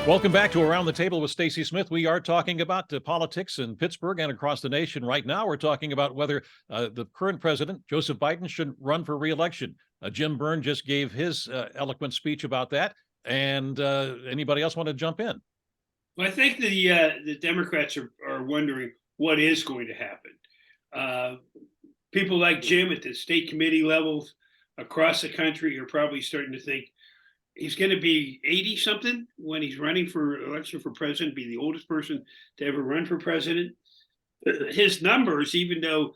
Welcome back to Around the Table with Stacy Smith. We are talking about politics in Pittsburgh and across the nation right now. We're talking about whether the current president, Joseph Biden, should run for re-election. Jim Byrne just gave his eloquent speech about that. And anybody else want to jump in? Well, I think the Democrats are wondering what is going to happen. People like Jim at the state committee levels across the country are probably starting to think he's going to be 80 something when he's running for election for president, be the oldest person to ever run for president. His numbers, even though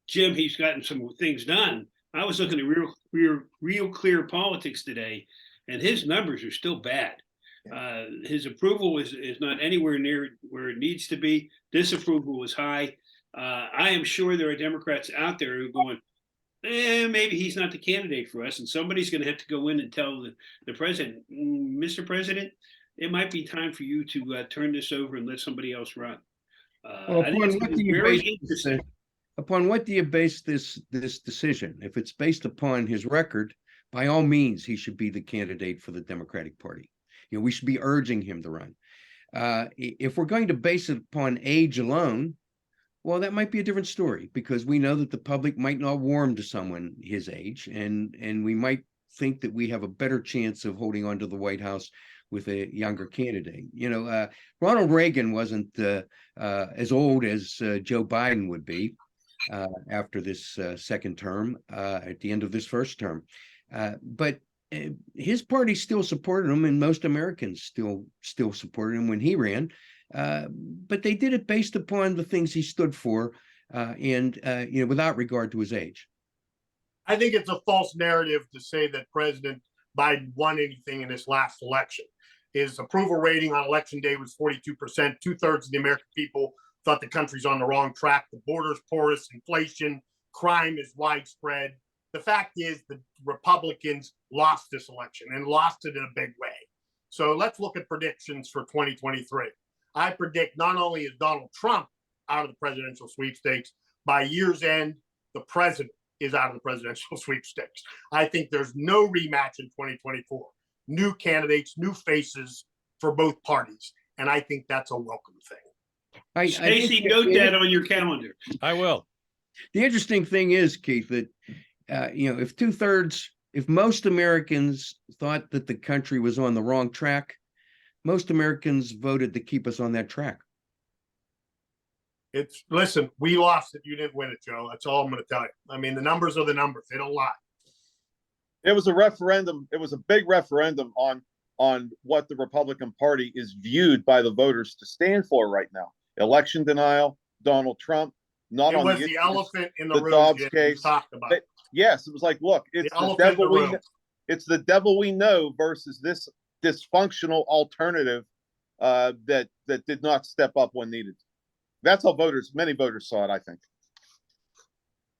Jim, he's gotten some things done. I was looking at real clear politics today, and his numbers are still bad. His approval is not anywhere near where it needs to be. Disapproval is high. I am sure there are Democrats out there who are going, maybe he's not the candidate for us. And somebody's going to have to go in and tell the president, Mr. President, it might be time for you to turn this over and let somebody else run. Well, upon what do you base this decision? If it's based upon his record, by all means, he should be the candidate for the Democratic Party. You know, we should be urging him to run. If we're going to base it upon age alone, well, that might be a different story, because we know that the public might not warm to someone his age, and we might think that we have a better chance of holding on to the White House with a younger candidate. You know, Ronald Reagan wasn't as old as Joe Biden would be after this second term, at the end of this first term. But his party still supported him, and most Americans still supported him when he ran. But they did it based upon the things he stood for, and you know, without regard to his age. I think it's a false narrative to say that President Biden won anything in this last election. His approval rating on election day was 42%. 2/3 of the American people thought the country's on the wrong track. The border's porous, inflation, crime is widespread. The fact is the Republicans lost this election and lost it in a big way. So let's look at predictions for 2023. I predict not only is Donald Trump out of the presidential sweepstakes, by year's end, the president is out of the presidential sweepstakes. I think there's no rematch in 2024. New candidates, new faces for both parties. And I think that's a welcome thing. Stacy, note that on your calendar. I will. The interesting thing is, Keith, that you know, if most Americans thought that the country was on the wrong track, most Americans voted to keep us on that track. Listen, we lost it. You didn't win it, Joe. That's all I'm going to tell you. I mean, the numbers are the numbers. They don't lie. It was a referendum. It was a big referendum on what the Republican Party is viewed by the voters to stand for right now. Election denial, Donald Trump. Not on the elephant in the room. Dobbs case. Talked about. Yes, it was like, look, it's the devil it's the devil we know versus this dysfunctional alternative that did not step up when needed. That's how many voters saw it, I think.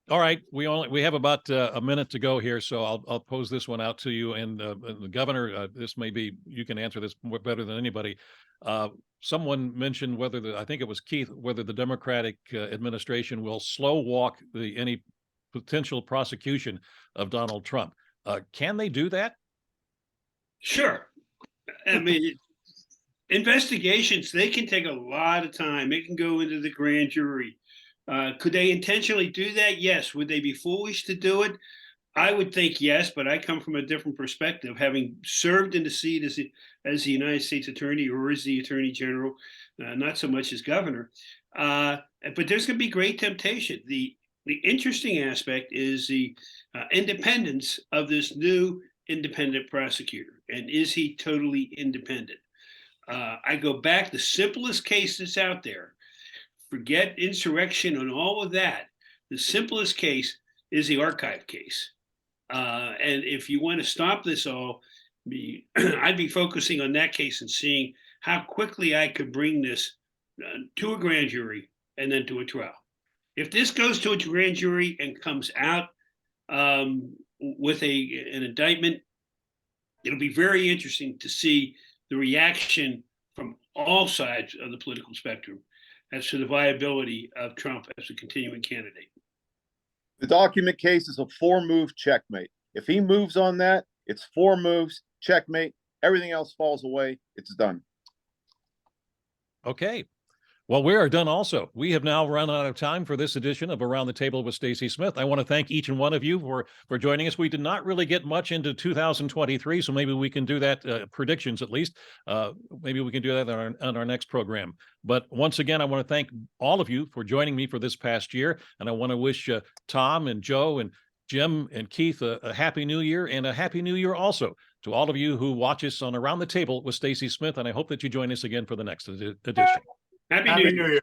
All right, we have about a minute to go here, so I'll pose this one out to you. And the governor, this may be, you can answer this better than anybody. Someone mentioned I think it was Keith, whether the Democratic administration will slow walk any potential prosecution of Donald Trump. Can they do that? Sure. I mean, investigations, they can take a lot of time. It can go into the grand jury. Could they intentionally do that? Yes. Would they be foolish to do it? I would think yes, but I come from a different perspective, having served in the seat as the United States Attorney or as the Attorney General, not so much as governor. But there's going to be great temptation. The interesting aspect is the independence of this new independent prosecutor. And is he totally independent? I go back, the simplest case that's out there, forget insurrection and all of that. The simplest case is the archive case. And if you want to stop this all, I'd be focusing on that case and seeing how quickly I could bring this to a grand jury and then to a trial. If this goes to a grand jury and comes out with an indictment, it'll be very interesting to see the reaction from all sides of the political spectrum as to the viability of Trump as a continuing candidate. The document case is a 4-move checkmate. If he moves on that, it's 4 moves, checkmate. Everything else falls away. It's done. Okay. Well, we are done also. We have now run out of time for this edition of Around the Table with Stacy Smith. I want to thank each and one of you for joining us. We did not really get much into 2023, so maybe we can do that, predictions at least. Maybe we can do that on our next program. But once again, I want to thank all of you for joining me for this past year. And I want to wish Tom and Joe and Jim and Keith a happy new year, and a happy new year also to all of you who watch us on Around the Table with Stacy Smith. And I hope that you join us again for the next edition. Happy Happy New Year. New Year.